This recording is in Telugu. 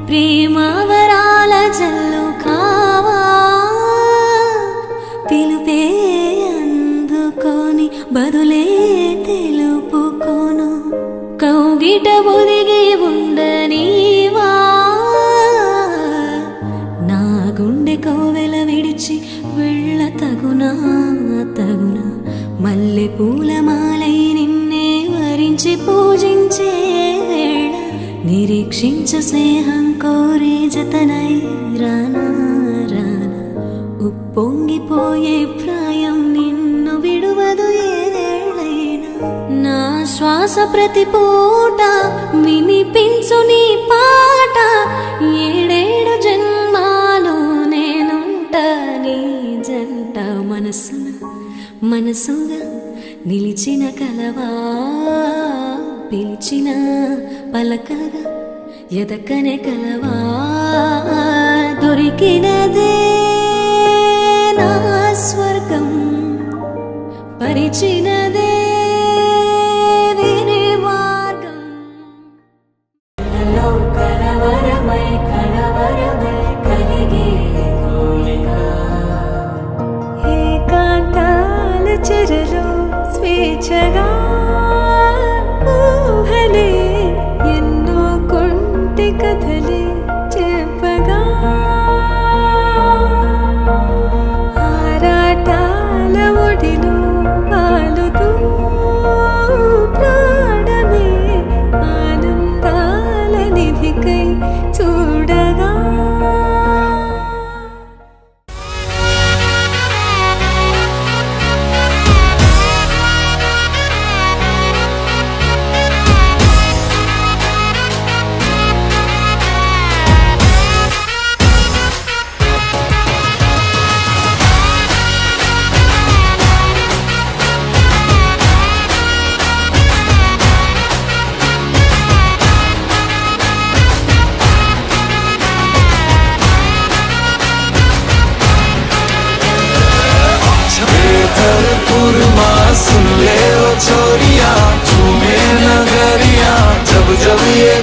ప్రేమ వరాల జల్లు కావా పిలుపే అందుకొని బదులే తెలుపుకోను కౌగిట ఒదిగి ఉండనీవా నా గుండె కోవెల విడిచి వెళ్ళ తగునా తగునా మల్లె పూల మాలై నిన్నే వరించి పూజించే వేళ నిరీక్షించు స్నేహం కోరే జతనై రానా రానా ఉప్పొంగిపోయే ప్రాయం నిన్ను విడువదు ఏదేళ్ళైనా నా శ్వాస ప్రతి పూట వినిపించు నీ పాట ఏడేడు జన్మాలు నేనుంట నీ జంట మనసున మనసుగా నిలిచిన కలవా పిలిచిన పలకగా ఎదకనే కలవా దొరికినదే నా స్వర్గం పరిచినదే వేరే మార్గం కలవరమై కలవరమై కలిగే కోరిక ఏకాంతాల చెరలో స్వేచ్ఛగా ఊహలే ఎన్నో కొంటి కథలే చెప్పగా ఆరాటాల ఒడిలో వాలుతూ ప్రాణమే ఆనందాల నిధికై చూడగా सुन ले ओ छोरिया झूमे नगरिया जब जब ये